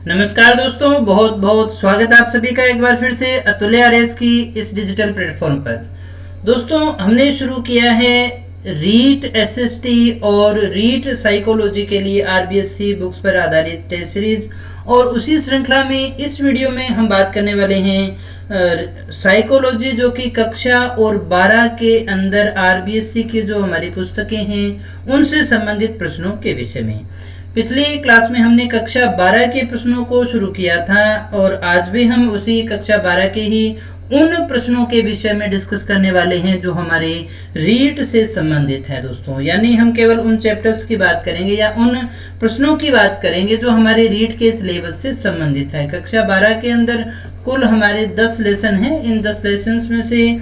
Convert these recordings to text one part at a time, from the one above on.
नमस्कार दोस्तों, बहुत बहुत स्वागत है आप सभी का एक बार फिर से अतुल्य आरएस की इस डिजिटल प्लेटफॉर्म पर। दोस्तों, हमने शुरू किया है रीट एसएसटी और रीट साइकोलॉजी के लिए आरबीएससी बुक्स पर आधारित टेस्ट सीरीज, और उसी श्रृंखला में इस वीडियो में हम बात करने वाले हैं साइकोलॉजी, जो कि कक्षा और 12 के अंदर आरबीएससी की जो हमारी पुस्तकें हैं उनसे संबंधित प्रश्नों के विषय में। पिछली क्लास में हमने कक्षा 12 के प्रश्नों को शुरू किया था और आज भी हम उसी कक्षा 12 के ही उन प्रश्नों के विषय में डिस्कस करने वाले हैं जो हमारे रीट से संबंधित है दोस्तों। यानी हम केवल उन चैप्टर्स की बात करेंगे या उन प्रश्नों की बात करेंगे जो हमारे रीट के सिलेबस से संबंधित है। कक्षा 12 के अंदर कुल हमारे 10 लेसन हैं। इन 10 लेसन में से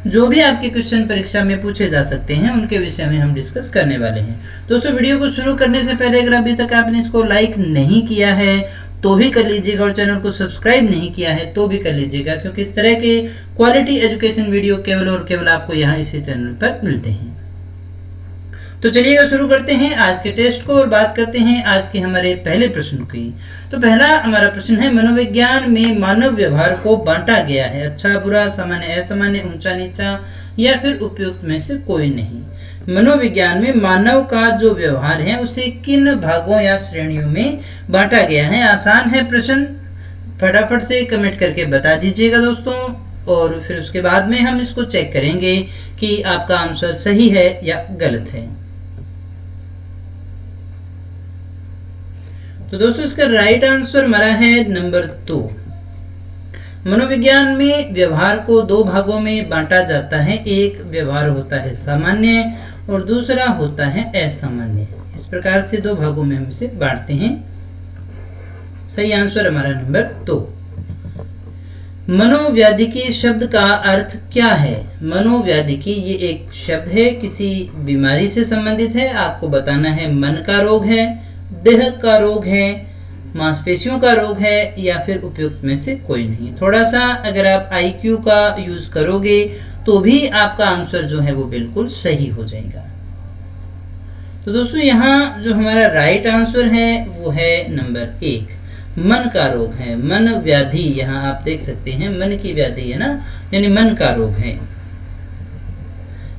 जो भी आपके क्वेश्चन परीक्षा में पूछे जा सकते हैं उनके विषय में हम डिस्कस करने वाले हैं। दोस्तों, वीडियो को शुरू करने से पहले अगर अभी तक आपने इसको लाइक नहीं किया है तो भी कर लीजिएगा, और चैनल को सब्सक्राइब नहीं किया है तो भी कर लीजिएगा, क्योंकि इस तरह के क्वालिटी एजुकेशन वीडियो केवल और केवल आपको यहाँ इसी चैनल पर मिलते हैं। तो चलिएगा शुरू करते हैं आज के टेस्ट को और बात करते हैं आज के हमारे पहले प्रश्न की। तो पहला हमारा प्रश्न है, मनोविज्ञान में मानव व्यवहार को बांटा गया है अच्छा बुरा, सामान्य असामान्य, ऊंचा नीचा या फिर उपयुक्त में से कोई नहीं। मनोविज्ञान में मानव का जो व्यवहार है उसे किन भागों या श्रेणियों में बांटा गया है। आसान है प्रश्न, फटाफट से कमेंट करके बता दीजिएगा दोस्तों, और फिर उसके बाद में हम इसको चेक करेंगे कि आपका आंसर सही है या गलत है। तो दोस्तों, इसका राइट आंसर हमारा है नंबर 2। मनोविज्ञान में व्यवहार को 2 भागों में बांटा जाता है। एक व्यवहार होता है सामान्य और दूसरा होता है असामान्य। इस प्रकार से 2 भागों में हम इसे बांटते हैं। सही आंसर हमारा नंबर 2। मनोव्याधिकी शब्द का अर्थ क्या है। मनोव्याधिकी ये एक शब्द है, किसी बीमारी से संबंधित है। आपको बताना है मन का रोग है, देह का रोग है, मांसपेशियों का रोग है या फिर उपयुक्त में से कोई नहीं। थोड़ा सा अगर आप आईक्यू का यूज करोगे तो भी आपका आंसर जो है वो बिल्कुल सही हो जाएगा। तो दोस्तों, यहाँ जो हमारा राइट आंसर है वो है नंबर 1, मन का रोग है। मन व्याधि, यहाँ आप देख सकते हैं मन की व्याधि है ना, यानी मन का रोग है।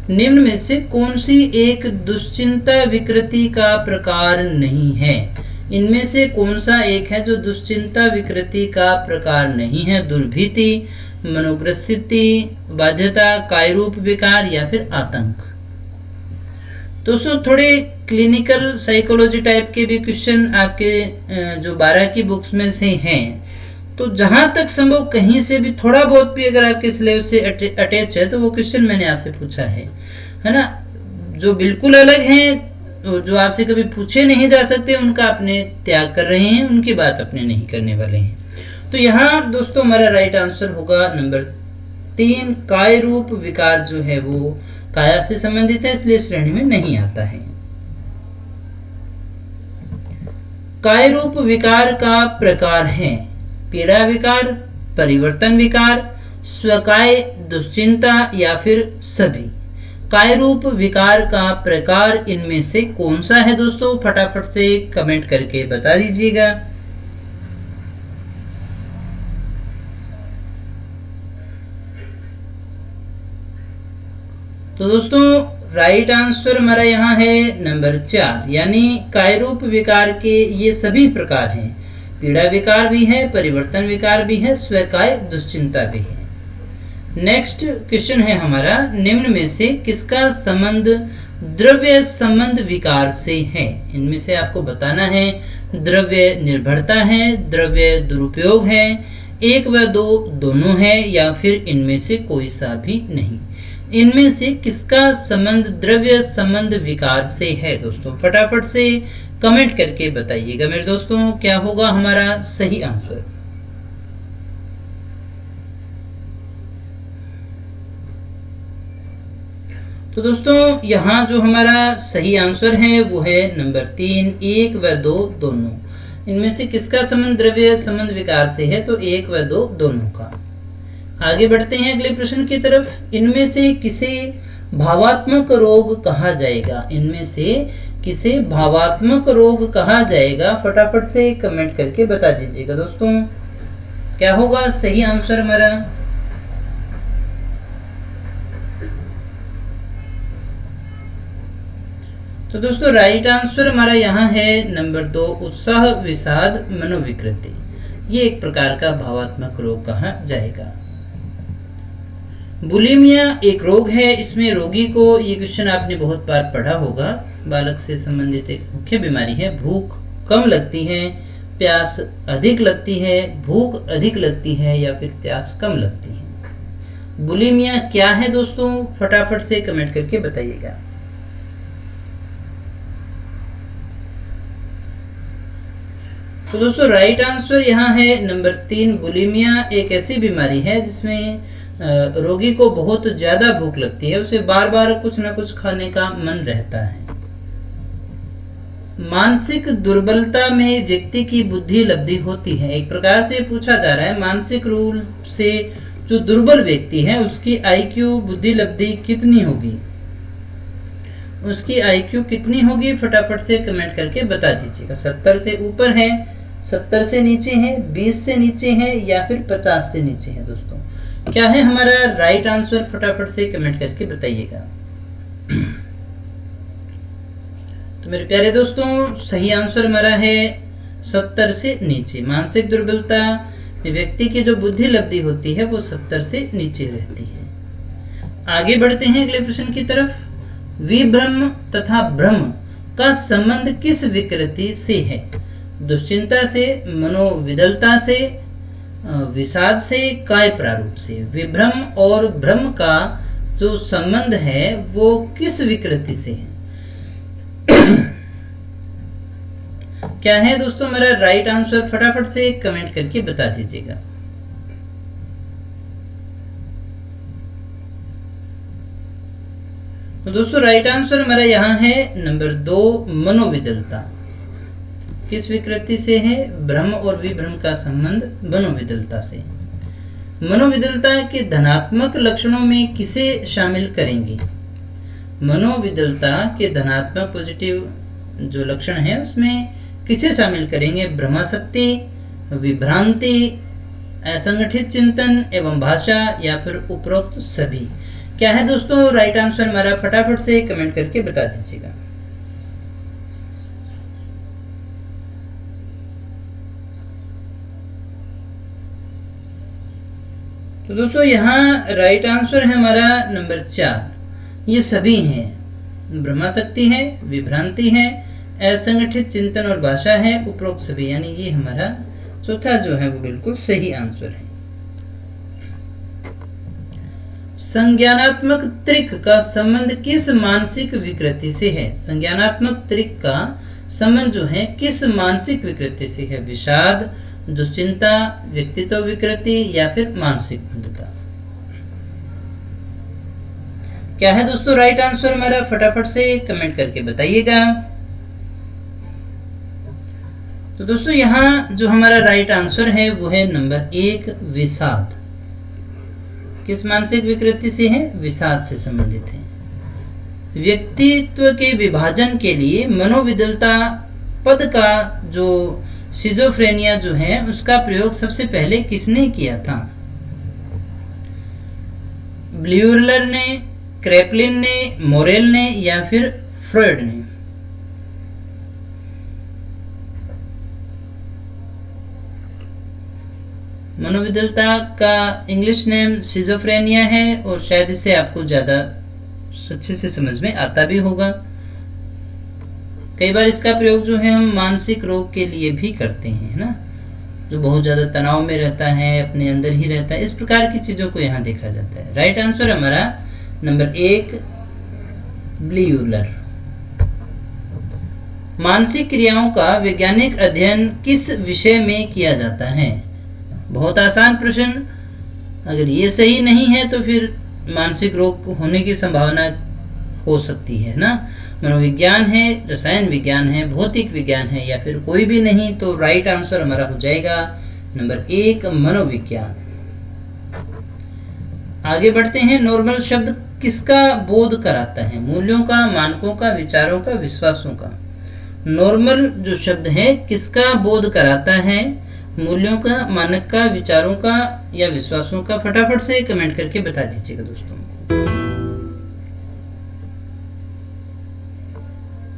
निम्न में से कौन सी एक दुश्चिंता विकृति का प्रकार नहीं है। इनमें से कौन सा एक है जो दुश्चिंता विकृति का प्रकार नहीं है। दुर्भीति, मनोग्रस्थिति, बाध्यता, कायरूप विकार या फिर आतंक। दोस्तों, थोड़े क्लिनिकल साइकोलॉजी टाइप के भी क्वेश्चन आपके जो 12 की बुक्स में से हैं, तो जहां तक संभव कहीं से भी थोड़ा बहुत भी अगर आपके सिलेबस से अटैच है तो वो क्वेश्चन मैंने आपसे पूछा है ना। जो बिल्कुल अलग हैं, तो जो आपसे कभी पूछे नहीं जा सकते उनका अपने त्याग कर रहे हैं, उनकी बात अपने नहीं करने वाले हैं। तो यहाँ दोस्तों हमारा राइट आंसर होगा नंबर 3, काय रूप विकार जो है वो काया से संबंधित है, इसलिए श्रेणी में नहीं आता है। काय रूप विकार का प्रकार है पीड़ा विकार, परिवर्तन विकार, स्वकाय दुश्चिंता या फिर सभी। काय रूप विकार का प्रकार इनमें से कौन सा है दोस्तों, फटाफट से कमेंट करके बता दीजिएगा। तो दोस्तों, राइट आंसर हमारा यहाँ है नंबर 4, यानी काय रूप विकार के ये सभी प्रकार हैं। पीड़ा विकार भी है, परिवर्तन विकार भी है, स्वकाय दुश्चिंता भी है। नेक्स्ट क्वेश्चन है हमारा, निम्न में से किसका संबंध द्रव्य संबंध विकार से है। इनमें से आपको बताना है द्रव्य निर्भरता है, द्रव्य दुरुपयोग है, 1 व 2 दोनों है या फिर इनमें से कोई सा भी नहीं। इनमें से किसका संबंध द्रव्य संबंध विकार से है दोस्तों, फटाफट से कमेंट करके बताइएगा मेरे दोस्तों, क्या होगा हमारा सही आंसर। तो दोस्तों, यहाँ जो हमारा सही आंसर है वो है नंबर 3, 1 व 2 दोनों। इनमें से किसका संबंध द्रव्य संबंध विकार से है, तो 1 व 2 दोनों का। आगे बढ़ते हैं अगले प्रश्न की तरफ। इनमें से किसे भावात्मक रोग कहा जाएगा। इनमें से किसे भावात्मक रोग कहा जाएगा? फटाफट से कमेंट करके बता दीजिएगा दोस्तों। क्या होगा सही आंसर हमारा? तो दोस्तों राइट आंसर हमारा यहाँ है नंबर 2, उत्साह विषाद मनोविकृति। ये एक प्रकार का भावात्मक रोग कहा जाएगा। बुलिमिया एक रोग है। इसमें रोगी को, ये क्वेश्चन आपने बहुत बार पढ़ा होगा, बालक से संबंधित एक मुख्य बीमारी है। भूख कम लगती है, प्यास अधिक लगती है, भूख अधिक लगती है या फिर प्यास कम लगती है। बुलिमिया क्या है दोस्तों? फटाफट से कमेंट करके बताइएगा। तो दोस्तों राइट आंसर यहाँ है नंबर 3, बुलिमिया एक ऐसी बीमारी है जिसमें रोगी को बहुत ज्यादा भूख लगती है, उसे बार बार कुछ ना कुछ खाने का मन रहता है। मानसिक दुर्बलता में व्यक्ति की बुद्धि लब्धि होती है। एक प्रकार से पूछा जा रहा है मानसिक रूप से जो दुर्बल व्यक्ति है उसकी आईक्यू बुद्धि लब्धि कितनी होगी? उसकी आईक्यू कितनी होगी? फटाफट से कमेंट करके बता दीजिएगा। 70 से ऊपर है, 70 से नीचे है, 20 से नीचे है या फिर 50 से नीचे है? दोस्तों क्या है हमारा राइट आंसर? फटाफट से कमेंट करके बताइएगा। तो मेरे प्यारे दोस्तों सही आंसर हमारा है 70 से नीचे। मानसिक दुर्बलता में व्यक्ति की जो बुद्धि लब्धि होती है वो 70 से नीचे रहती है। आगे बढ़ते हैं अगले प्रश्न की तरफ। विभ्रम तथा भ्रम का संबंध किस विकृति से है? दुश्चिंता से, मनोविदलता से, विषाद से, काय प्रारूप से? विभ्रम और भ्रम का जो संबंध है वो किस विकृति से है? क्या है दोस्तों मेरा राइट आंसर? फटाफट से कमेंट करके बता दीजिएगा। तो दोस्तों राइट आंसर हमारा यहाँ है नंबर 2, मनोविदलता। किस विकृति से है? भ्रम और विभ्रम का संबंध मनोविदलता से। मनोविदलता के धनात्मक लक्षणों में किसे शामिल करेंगे? मनोविदलता के धनात्मक पॉजिटिव जो लक्षण है उसमें किसे शामिल करेंगे? भ्रमाशक्ति, विभ्रांति, असंगठित चिंतन एवं भाषा या फिर उपरोक्त सभी? क्या है दोस्तों राइट आंसर हमारा? फटाफट से कमेंट करके बता दीजिएगा। तो दोस्तों यहाँ राइट आंसर है हमारा नंबर 4। ये सभी हैं, भ्रमाशक्ति है, विभ्रांति है, असंगठित चिंतन और भाषा है, उपरोक्त सभी, यानी ये हमारा चौथा जो है वो बिल्कुल सही आंसर है। संज्ञानात्मक त्रिक का संबंध किस मानसिक विकृति से है? संज्ञानात्मक त्रिक का संबंध जो है किस मानसिक विकृति से है? विषाद, दुश्चिंता, व्यक्तित्व विकृति या फिर मानसिक मंदता? क्या है दोस्तों राइट आंसर हमारा? फटाफट से कमेंट करके बताइएगा। तो दोस्तों यहाँ जो हमारा राइट आंसर है वो है नंबर 1, विषाद। किस मानसिक विकृति से है? विषाद से संबंधित है। व्यक्तित्व के विभाजन के लिए मनोविदलता पद का जो सिजोफ्रेनिया जो है उसका प्रयोग सबसे पहले किसने किया था? ब्ल्यूरलर ने, क्रेपलिन ने, मोरेल ने या फिर फ्रॉयड ने? मनोविदलता का इंग्लिश नेम सिजोफ्रेनिया है और शायद इससे आपको ज़्यादा अच्छे से समझ में आता भी होगा। कई बार इसका प्रयोग जो है हम मानसिक रोग के लिए भी करते हैं, है ना, जो बहुत ज़्यादा तनाव में रहता है, अपने अंदर ही रहता है, इस प्रकार की चीज़ों को यहाँ देखा जाता है। राइट आंसर हमारा नंबर 1, ब्ल्यूलर। मानसिक क्रियाओं का वैज्ञानिक अध्ययन किस विषय में किया जाता है? बहुत आसान प्रश्न। अगर ये सही नहीं है तो फिर मानसिक रोग होने की संभावना हो सकती है ना। मनोविज्ञान है, रसायन विज्ञान है, भौतिक विज्ञान है या फिर कोई भी नहीं, तो राइट आंसर हमारा हो जाएगा नंबर 1, मनोविज्ञान। आगे बढ़ते हैं। नॉर्मल शब्द किसका बोध कराता है? मूल्यों का, मानकों का, विचारों का, विश्वासों का। नॉर्मल जो शब्द है किसका बोध कराता है? मूल्यों का, मानक का, विचारों का या विश्वासों का? फटाफट से कमेंट करके बता दीजिएगा दोस्तों।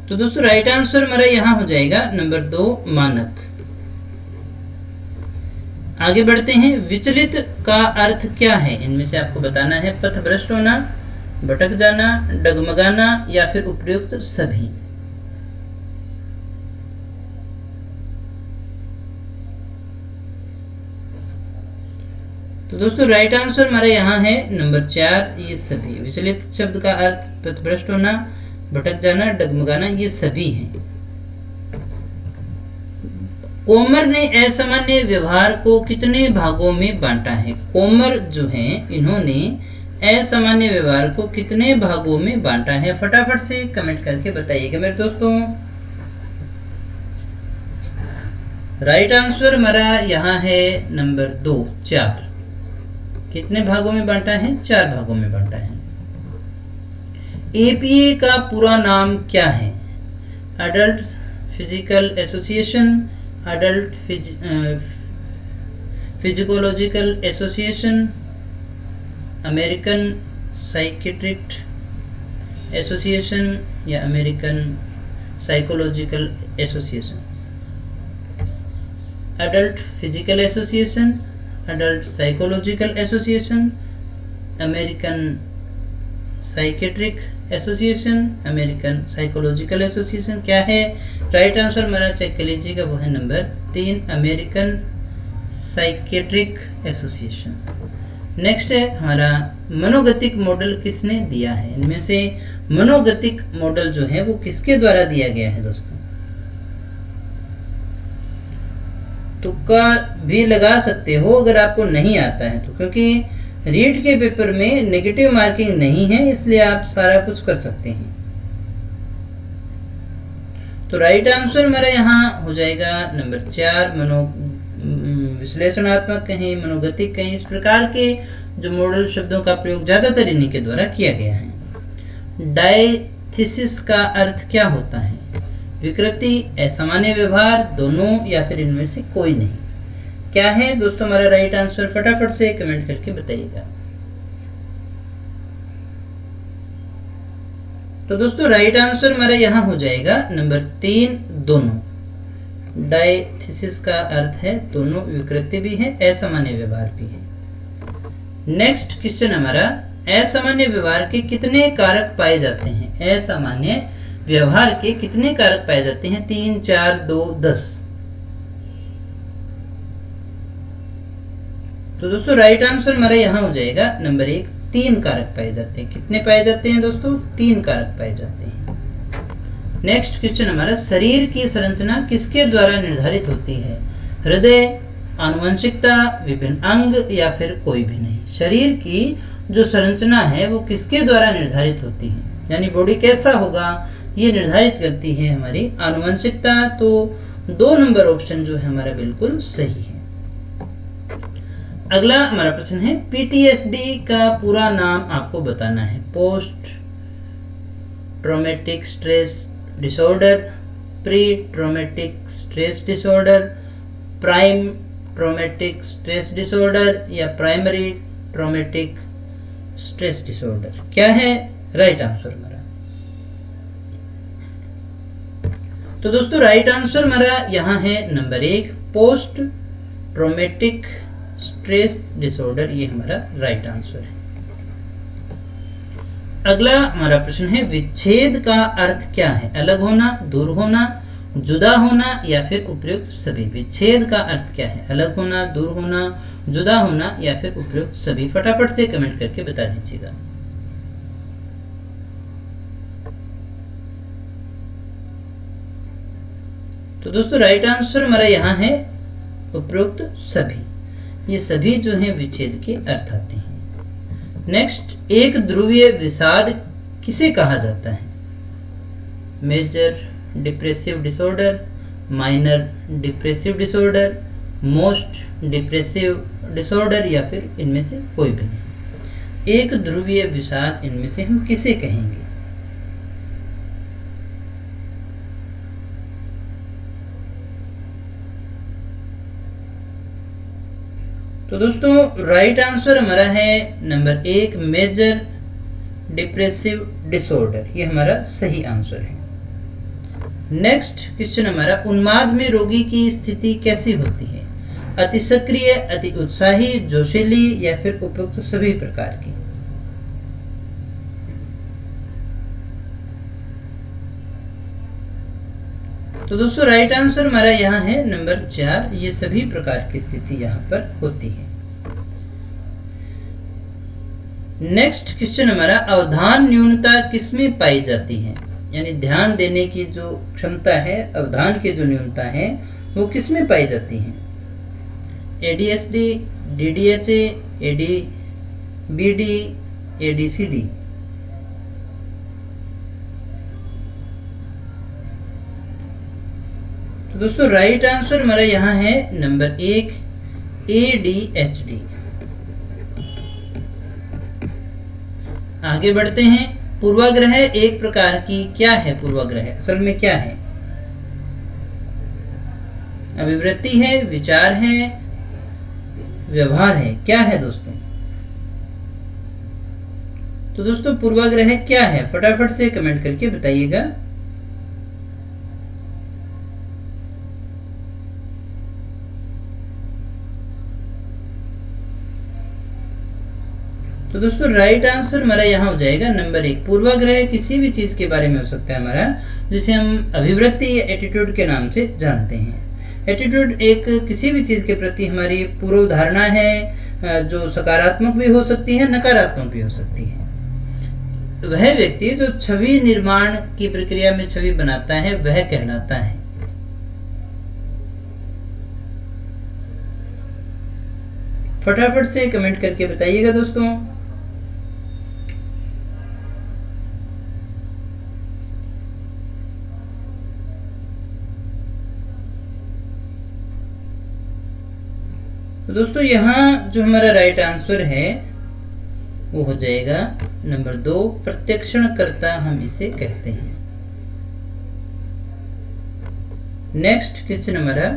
तो दोस्तों राइट आंसर हमारा यहाँ हो जाएगा नंबर 2 मानक। आगे बढ़ते हैं। विचलित का अर्थ क्या है? इनमें से आपको बताना है। पथभ्रष्ट होना, भटक जाना, डगमगाना या फिर उपयुक्त सभी। तो दोस्तों राइट आंसर हमारे यहाँ है नंबर 4 ये सभी। विचलित शब्द का अर्थ पथभ्रष्ट होना, भटक जाना, डगमगाना ये सभी हैं। कोमर ने असामान्य व्यवहार को कितने भागों में बांटा है? कोमर जो हैं इन्होंने असामान्य व्यवहार को कितने भागों में बांटा है? फटाफट से कमेंट करके बताइएगा मेरे दोस्तों। राइट आंसर हमारा यहाँ है नंबर 2 4। कितने भागों में बांटा है? 4 भागों में बांटा है। एपीए का पूरा नाम क्या है? Adult physical association, adult psychological association, American psychiatric association या American psychological association. Adult physical association, adult psychological association, American psychiatric association, American psychological association. क्या है राइट आंसर हमारा? चेक कर लीजिएगा, वो है number 3 American psychiatric association. Next है हमारा मनोगतिक मॉडल किसने दिया है? इनमें से मनोगतिक मॉडल जो है वो किसके द्वारा दिया गया है दोस्तों? तुक्का भी लगा सकते हो अगर आपको नहीं आता है तो, क्योंकि रीट के पेपर में नेगेटिव मार्किंग नहीं है, इसलिए आप सारा कुछ कर सकते हैं। तो राइट आंसर हमारा यहाँ हो जाएगा नंबर 4 विश्लेषणात्मक कहें, मनोगतिक कहें, इस प्रकार के जो मॉडल शब्दों का प्रयोग ज्यादातर इन्हीं के द्वारा किया गया है। डायथिसिस का अर्थ क्या होता है? विकृति, असामान्य व्यवहार, दोनों या फिर इनमें से कोई नहीं। क्या है दोस्तों हमारा राइट आंसर? फटाफट से कमेंट करके बताइएगा। तो दोस्तों राइट आंसर हमारा यहाँ हो जाएगा नंबर 3 दोनों। डायथिसिस का अर्थ है दोनों, विकृति भी है, असामान्य व्यवहार भी है। नेक्स्ट क्वेश्चन हमारा, असामान्य व्यवहार के कितने कारक पाए जाते हैं? असामान्य व्यवहार के कितने कारक पाए जाते हैं? 3 4 2 10। तो दोस्तों राइट आंसर हमारा यहाँ हो जाएगा नंबर 1 3 कारक पाए जाते हैं। कितने पाए जाते हैं दोस्तों? 3 कारक पाए जाते हैं। नेक्स्ट क्वेश्चन हमारा, शरीर की संरचना किसके द्वारा निर्धारित होती है? हृदय, आनुवंशिकता, विभिन्न अंग या फिर कोई भी नहीं। शरीर की जो संरचना है वो किसके द्वारा निर्धारित होती है, यानी बॉडी कैसा होगा ये निर्धारित करती है हमारी आनुवंशिकता। तो 2 नंबर ऑप्शन जो है हमारा बिल्कुल सही है। अगला हमारा प्रश्न है, पीटीएसडी का पूरा नाम आपको बताना है। Post traumatic stress disorder, pre traumatic stress disorder, prime traumatic stress disorder या प्राइमरी ट्रॉमेटिक स्ट्रेस डिसऑर्डर। क्या है राइट आंसर हमारा? तो दोस्तों राइट आंसर हमारा यहाँ है number 1 post traumatic stress disorder, ये हमारा राइट आंसर है। अगला हमारा प्रश्न है, विच्छेद का अर्थ क्या है? अलग होना, दूर होना, जुदा होना या फिर उपयुक्त सभी। विच्छेद का अर्थ क्या है? अलग होना, दूर होना, जुदा होना या फिर उपयुक्त सभी। फटाफट से कमेंट करके बता दीजिएगा। तो दोस्तों राइट आंसर हमारा यहाँ है उपयुक्त सभी। ये सभी जो हैं विच्छेद के अर्थ आते हैं। नेक्स्ट, एक ध्रुवीय विषाद किसे कहा जाता है? Major depressive disorder, minor depressive disorder, most depressive disorder या फिर इनमें से कोई भी नहीं। एक ध्रुवीय विषाद इनमें से हम किसे कहेंगे? तो दोस्तों राइट आंसर हमारा है नंबर 1, मेजर डिप्रेसिव डिसऑर्डर। ये हमारा सही आंसर है। नेक्स्ट क्वेश्चन हमारा, उन्माद में रोगी की स्थिति कैसी होती है? अति सक्रिय, अति उत्साही, जोशीली या फिर उपयुक्त सभी प्रकार की? तो दोस्तों राइट आंसर हमारा यहाँ है नंबर 4, ये सभी प्रकार की स्थिति यहाँ पर होती है। नेक्स्ट क्वेश्चन हमारा, अवधान न्यूनता किसमें पाई जाती है? यानी ध्यान देने की जो क्षमता है, अवधान की जो न्यूनता है, वो किसमें पाई जाती है? ADHD, DDHA, ADBD, ADCD? तो दोस्तों राइट आंसर हमारा यहाँ है नंबर 1, ADHD। आगे बढ़ते हैं। पूर्वाग्रह एक प्रकार की क्या है? पूर्वाग्रह असल में क्या है? अभिवृत्ति है, विचार है, व्यवहार है, क्या है दोस्तों? तो दोस्तों पूर्वाग्रह क्या है? फटाफट से कमेंट करके बताइएगा। तो दोस्तों राइट आंसर हमारा यहाँ हो जाएगा नंबर 1। पूर्वाग्रह किसी भी चीज के बारे में हो सकता है हमारा, जिसे हम अभिवृत्ति या एटीट्यूड के नाम से जानते हैं। एटीट्यूड एक किसी भी चीज के प्रति हमारी पूर्व धारणा है, जो सकारात्मक भी हो सकती है, नकारात्मक भी हो सकती है। वह व्यक्ति जो छवि निर्माण की प्रक्रिया में छवि बनाता है, वह कहलाता है। फटाफट से कमेंट करके बताइएगा दोस्तों। तो दोस्तों यहाँ जो हमारा राइट आंसर है वो हो जाएगा नंबर 2, प्रत्यक्षणकर्ता हम इसे कहते हैं। नेक्स्ट क्वेश्चन हमारा,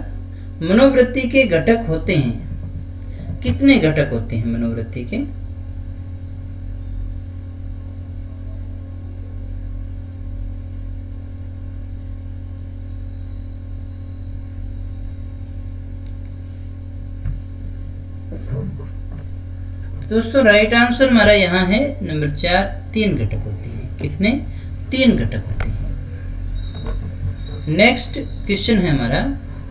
मनोवृत्ति के घटक होते हैं। कितने घटक होते हैं मनोवृत्ति के? दोस्तों राइट आंसर हमारा यहाँ है नंबर 4, 3 घटक होते हैं। कितने? 3 घटक होते हैं। नेक्स्ट क्वेश्चन है हमारा,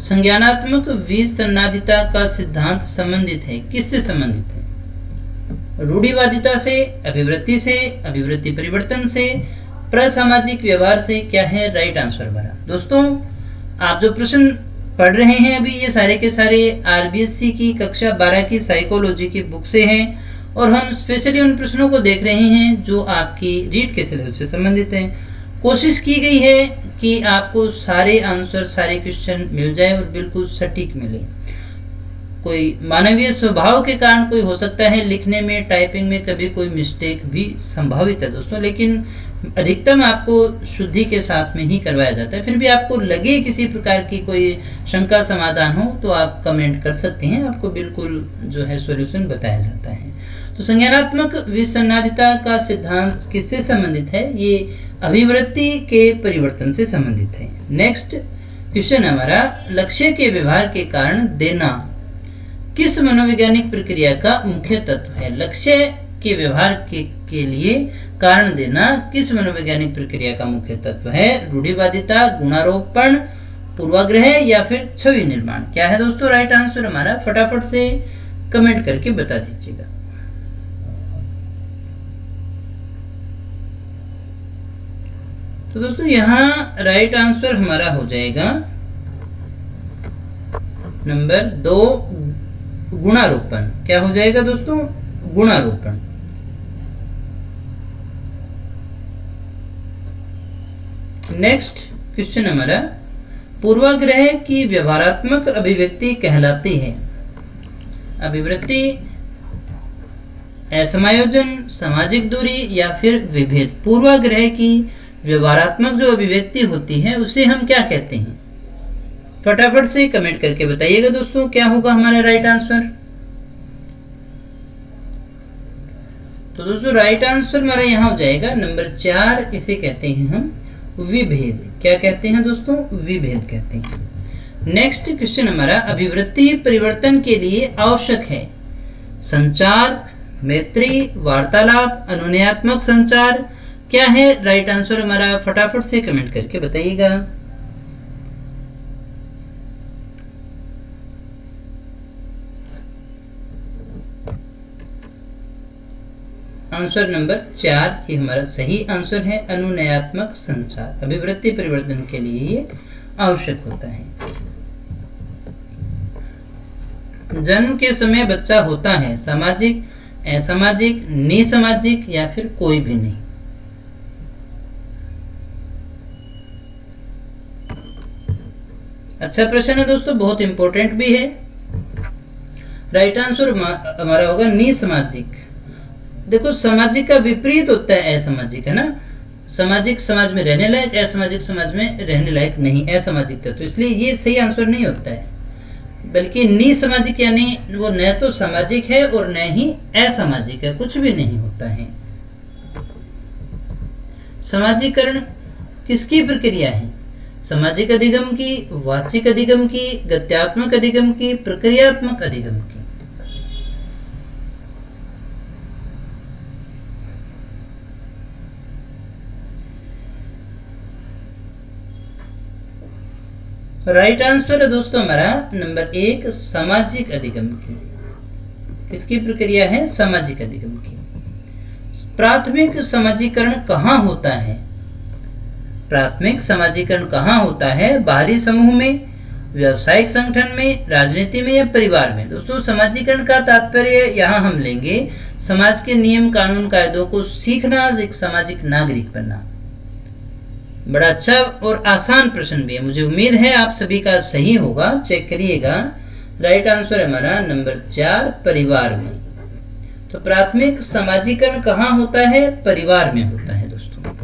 संज्ञानात्मक विसंनादिता का सिद्धांत संबंधित है, किससे संबंधित है? रूढ़िवादिता से, अभिवृत्ति से, अभिवृत्ति परिवर्तन से, प्रसामाजिक व्यवहार से? क्या है राइट आंसर हमारा? दोस्तों आप जो प्रश्न पढ़ रहे हैं अभी, ये सारे के सारे RBSC की कक्षा 12 की साइकोलॉजी की बुक से हैं, और हम स्पेशली उन प्रश्नों को देख रहे हैं जो आपकी रीट के सिलेबस से संबंधित हैं। कोशिश की गई है कि आपको सारे आंसर, सारे क्वेश्चन मिल जाए और बिल्कुल सटीक मिले। कोई मानवीय स्वभाव के कारण कोई हो सकता है लिखने में, टाइपिंग में कभी कोई मिस्टेक भी संभावित है दोस्तों, लेकिन अधिकतम आपको शुद्धि के साथ में ही करवाया जाता है। फिर भी आपको लगे किसी प्रकार की कोई शंका समाधान हो तो आप कमेंट कर सकते हैं, आपको बिल्कुल जो है सॉल्यूशन बताया जाता है। तो संज्ञानात्मक विसंनादिता का सिद्धांत किससे संबंधित है? ये अभिवृत्ति के परिवर्तन से संबंधित है। नेक्स्ट क्वेश्चन हमारा, लक्ष्य के व्यवहार के कारण देना किस मनोवैज्ञानिक प्रक्रिया का मुख्य तत्व है? लक्ष्य के व्यवहार के लिए कारण देना किस मनोवैज्ञानिक प्रक्रिया का मुख्य तत्व है? रूढ़िवादिता, गुणारोपण, पूर्वाग्रह या फिर छवि निर्माण? क्या है दोस्तों राइट आंसर हमारा? फटाफट से कमेंट करके बता दीजिएगा। तो दोस्तों यहाँ राइट आंसर हमारा हो जाएगा नंबर 2, गुणारोपण। क्या हो जाएगा दोस्तों? गुणारोपण। नेक्स्ट क्वेश्चन हमारा, पूर्वाग्रह की व्यवहारात्मक अभिव्यक्ति कहलाती है। अभिवृत्ति असमायोजन, सामाजिक दूरी या फिर विभेद। पूर्वाग्रह की व्यवहारात्मक जो अभिव्यक्ति होती है उसे हम क्या कहते हैं? फटाफट से कमेंट करके बताइएगा दोस्तों, क्या होगा हमारा राइट आंसर। तो दोस्तों राइट आंसर हमारा यहाँ हो जाएगा नंबर 4, इसे कहते हैं हम विभेद। क्या कहते हैं दोस्तों? विभेद कहते हैं। नेक्स्ट क्वेश्चन हमारा, अभिवृत्ति परिवर्तन के लिए आवश्यक है संचार, मैत्री, वार्तालाप, अनुनयात्मक संचार। क्या है राइट आंसर हमारा? फटाफट से कमेंट करके बताइएगा। आंसर नंबर 4 ये हमारा सही आंसर है। अनुनयात्मक संचार अभिवृत्ति परिवर्तन के लिए ये आवश्यक होता है। जन्म के समय बच्चा होता है सामाजिक, असामाजिक, निसामाजिक या फिर कोई भी नहीं। अच्छा प्रश्न है दोस्तों, बहुत इंपॉर्टेंट भी है। राइट आंसर हमारा होगा निसामाजिक। देखो सामाजिक का विपरीत होता है असामाजिक, है ना। सामाजिक समाज में रहने लायक, असामाजिक समाज में रहने लायक नहीं, असामाजिक तत्व। इसलिए ये सही आंसर नहीं होता है, बल्कि निसामाजिक यानी वो न तो सामाजिक है और न ही असामाजिक है, कुछ भी नहीं होता है। सामाजिकरण किसकी प्रक्रिया है? सामाजिक अधिगम की, वाचिक अधिगम की, गत्यात्मक अधिगम की, प्रक्रियात्मक अधिगम की। राइट आंसर है दोस्तों हमारा नंबर 1, सामाजिक अधिगम की। किसकी प्रक्रिया है? सामाजिक अधिगम की। प्राथमिक समाजीकरण कहाँ होता है? प्राथमिक समाजीकरण कहाँ होता है? बाहरी समूह में, व्यवसायिक संगठन में, राजनीति में या परिवार में। दोस्तों समाजीकरण का तात्पर्य यहाँ हम लेंगे समाज के नियम कानून कायदों को सीखना, एक सामाजिक नागरिक बनना। बड़ा अच्छा और आसान प्रश्न भी है, मुझे उम्मीद है आप सभी का सही होगा। चेक करिएगा। राइट आंसर हमारा नंबर 4, परिवार में। तो प्राथमिक समाजीकरण कहाँ होता है? परिवार में होता है दोस्तों,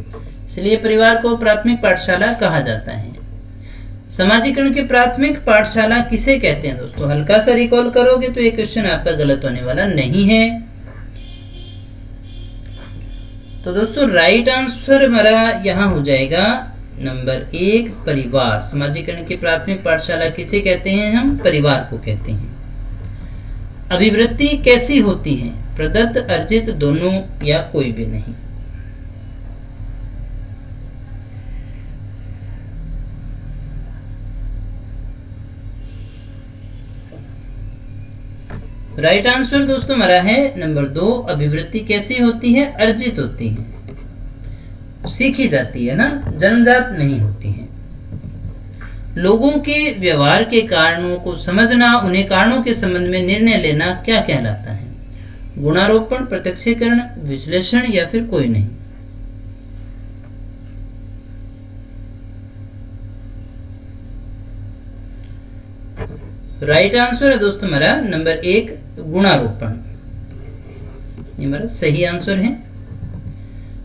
इसलिए परिवार को प्राथमिक पाठशाला कहा जाता है। समाजीकरण की प्राथमिक पाठशाला किसे कहते हैं दोस्तों? हल्का सा रिकॉल करोगे तो ये क्वेश्चन आपका गलत होने वाला नहीं है। तो दोस्तों राइट आंसर हमारा यहाँ हो जाएगा नंबर 1, परिवार। समाजीकरण की प्राथमिक पाठशाला किसे कहते हैं? हम परिवार को कहते हैं। अभिवृत्ति कैसी होती है? प्रदत्त, अर्जित, दोनों या कोई भी नहीं। राइट आंसर दोस्तों हमारा है नंबर 2, अभिवृत्ति कैसी होती है? अर्जित होती है, सीखी जाती है ना, जन्मजात नहीं होती है। लोगों के व्यवहार के कारणों को समझना, उन्हें कारणों के संबंध में निर्णय लेना क्या कहलाता है? गुणारोपण, प्रत्यक्षीकरण, विश्लेषण या फिर कोई नहीं। राइट आंसर है दोस्तों हमारा नंबर 1, गुणारोपण। ये हमारा सही आंसर है।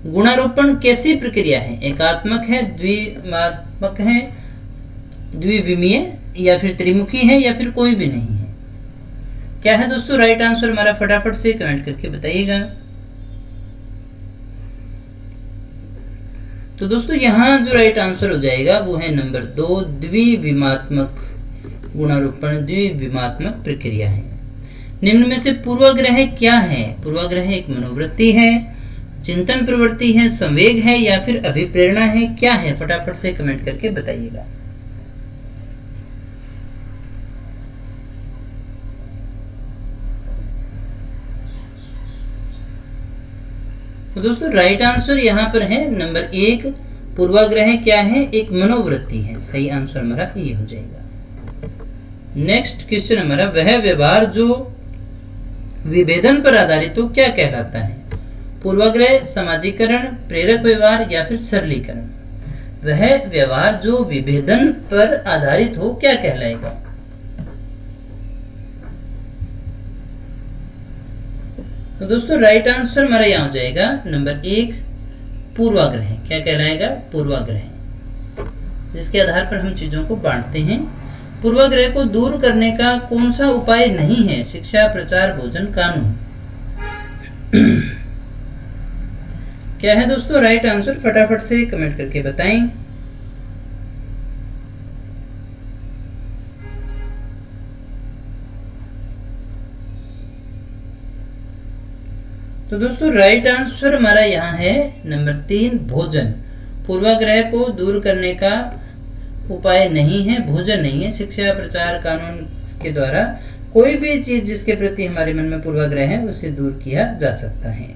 गुणारोपण कैसी प्रक्रिया है? एकात्मक है, द्विमात्मक है, द्विविमीय या फिर त्रिमुखी है या फिर कोई भी नहीं है। क्या है दोस्तों राइट आंसर हमारा? फटाफट से कमेंट करके बताइएगा। तो दोस्तों यहाँ जो राइट आंसर हो जाएगा वो है नंबर 2, द्विविमात्मक। गुणारोपण द्विविमात्मक प्रक्रिया है। निम्न में से पूर्वाग्रह क्या है? पूर्वाग्रह एक मनोवृत्ति है, चिंतन प्रवृत्ति है, संवेग है या फिर अभिप्रेरणा है? क्या है? फटाफट से कमेंट करके बताइएगा। तो दोस्तों राइट आंसर यहाँ पर है नंबर 1, पूर्वाग्रह क्या है? एक मनोवृत्ति है। सही आंसर हमारा ये हो जाएगा। नेक्स्ट क्वेश्चन हमारा, वह व्यवहार जो विभेदन पर आधारित हो क्या कहलाता है? पूर्वाग्रह, समाजीकरण, प्रेरक व्यवहार या फिर सरलीकरण। वह व्यवहार जो विभेदन पर आधारित हो क्या कहलाएगा? तो दोस्तों राइट आंसर हमारा यहाँ हो जाएगा नंबर 1 पूर्वाग्रह। क्या कहलाएगा? पूर्वाग्रह, जिसके आधार पर हम चीजों को बांटते हैं। पूर्वाग्रह को दूर करने का कौन सा उपाय नहीं है? शिक्षा, प्रचार, भोजन, कानून। क्या है दोस्तों राइट आंसर? फटाफट से कमेंट करके बताएं। तो दोस्तों राइट आंसर हमारा यहाँ है नंबर 3 भोजन। पूर्वाग्रह को दूर करने का उपाय नहीं है, भोजन नहीं है। शिक्षा, प्रचार, कानून के द्वारा कोई भी चीज जिसके प्रति हमारे मन में पूर्वाग्रह है उसे दूर किया जा सकता है।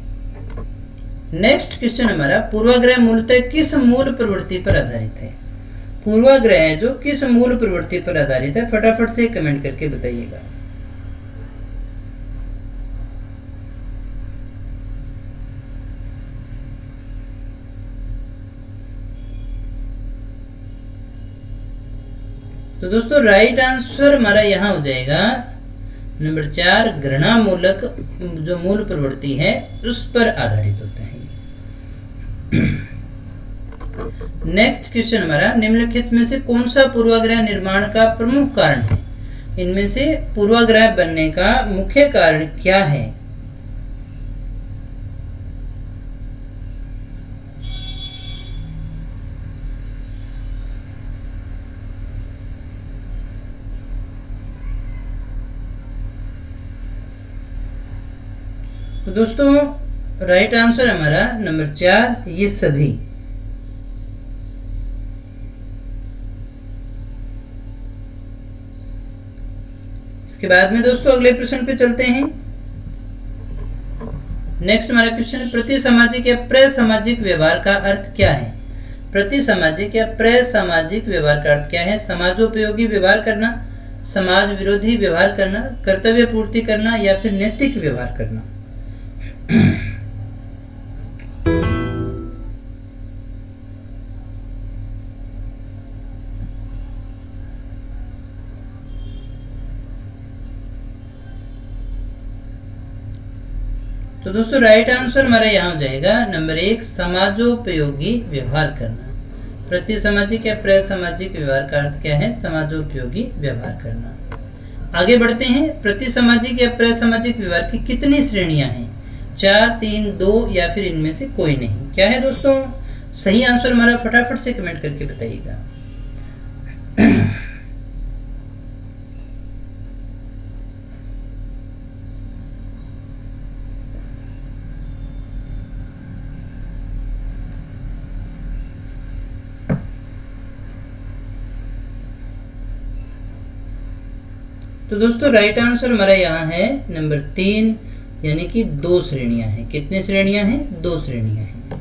नेक्स्ट क्वेश्चन हमारा, पूर्वाग्रह मूलतः किस मूल प्रवृत्ति पर आधारित है? पूर्वाग्रह जो किस मूल प्रवृत्ति पर आधारित है? फटाफट से कमेंट करके बताइएगा। तो दोस्तों राइट आंसर हमारा यहाँ हो जाएगा नंबर 4 घृणा मूलक जो मूल प्रवृत्ति है उस पर आधारित होता है। नेक्स्ट क्वेश्चन हमारा, निम्नलिखित में से कौन सा पूर्वाग्रह निर्माण का प्रमुख कारण है? इनमें से पूर्वाग्रह बनने का मुख्य कारण क्या है? तो दोस्तों राइट आंसर हमारा नंबर 4 ये सभी। इसके बाद में दोस्तों अगले प्रश्न पे चलते हैं। नेक्स्ट हमारा क्वेश्चन है, प्रति सामाजिक या प्रसामाजिक व्यवहार का अर्थ क्या है? प्रति सामाजिक या प्रसामाजिक व्यवहार का अर्थ क्या है? समाजोपयोगी व्यवहार करना, समाज विरोधी व्यवहार करना, कर्तव्य पूर्ति करना या फिर नैतिक व्यवहार करना। तो दोस्तों राइट आंसर हमारा यहाँ हो जाएगा नंबर 1 समाजोपयोगी व्यवहार करना। प्रति सामाजिक या प्रसामाजिक व्यवहार का अर्थ क्या है? समाजोपयोगी व्यवहार करना। आगे बढ़ते हैं, प्रति सामाजिक या प्रसामाजिक व्यवहार की कितनी श्रेणियां हैं? 4, 3, 2 या फिर इनमें से कोई नहीं। क्या है दोस्तों सही आंसर हमारा? फटाफट से कमेंट करके बताइएगा। तो दोस्तों राइट आंसर हमारा यहाँ है नंबर 3 यानी कि 2 श्रेणियां हैं। कितने श्रेणियां हैं? 2 श्रेणियां हैं।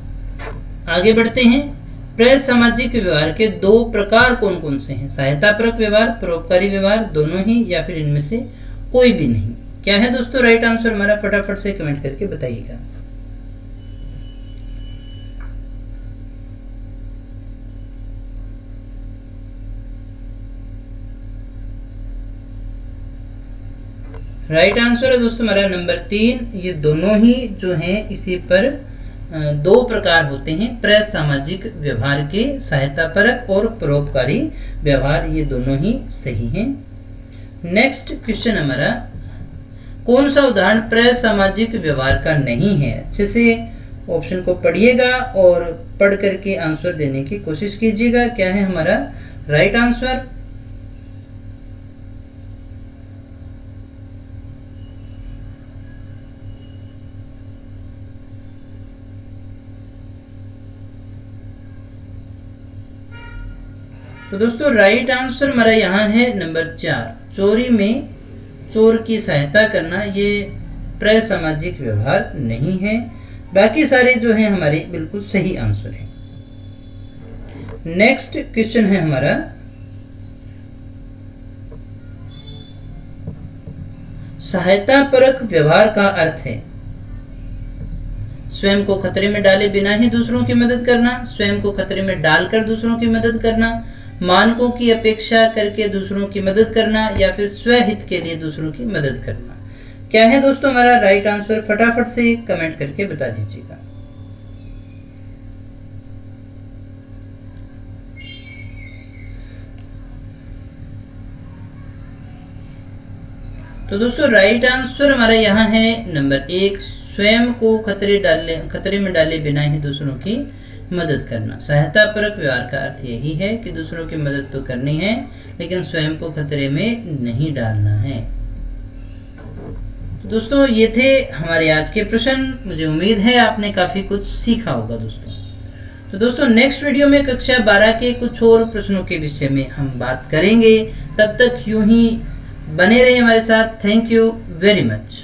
आगे बढ़ते हैं, प्रसामाजिक व्यवहार के 2 प्रकार कौन कौन से हैं? सहायतापरक व्यवहार, परोपकारी व्यवहार, दोनों ही या फिर इनमें से कोई भी नहीं। क्या है दोस्तों राइट आंसर हमारा? फटाफट से कमेंट करके बताइएगा। राइट आंसर है दोस्तों हमारा नंबर 3। ये दोनों ही जो हैं इसी पर 2 प्रकार होते हैं प्रसामाजिक व्यवहार के, सहायतापरक और परोपकारी व्यवहार, ये दोनों ही सही हैं। नेक्स्ट क्वेश्चन हमारा, कौन सा उदाहरण प्रसामाजिक व्यवहार का नहीं है? अच्छे से ऑप्शन को पढ़िएगा और पढ़ करके आंसर देने की कोशिश कीजिएगा। क्या है हमारा राइट आंसर? तो दोस्तों राइट आंसर हमारा यहाँ है नंबर 4 चोरी में चोर की सहायता करना, ये प्रसामाजिक व्यवहार नहीं है। बाकी सारे जो हैं हमारे बिल्कुल सही आंसर है। नेक्स्ट क्वेश्चन है हमारा, सहायतापरक व्यवहार का अर्थ है स्वयं को खतरे में डाले बिना ही दूसरों की मदद करना, स्वयं को खतरे में डालकर दूसरों की मदद करना, मानकों की अपेक्षा करके दूसरों की मदद करना या फिर स्वहित के लिए दूसरों की मदद करना। क्या है दोस्तों हमारा राइट आंसर, फटाफट से कमेंट करके बता दीजिएगा। तो दोस्तों राइट आंसर हमारा यहाँ है नंबर 1, स्वयं को खतरे में डाले बिना ही दूसरों की मदद करना। सहायता परक व्यवहार का अर्थ यही है कि दूसरों की मदद तो करनी है लेकिन स्वयं को खतरे में नहीं डालना है। तो दोस्तों ये थे हमारे आज के प्रश्न। मुझे उम्मीद है आपने काफी कुछ सीखा होगा दोस्तों। तो दोस्तों नेक्स्ट वीडियो में कक्षा 12 के कुछ और प्रश्नों के विषय में हम बात करेंगे। तब तक यूं ही बने रहिए हमारे साथ। Thank you very much.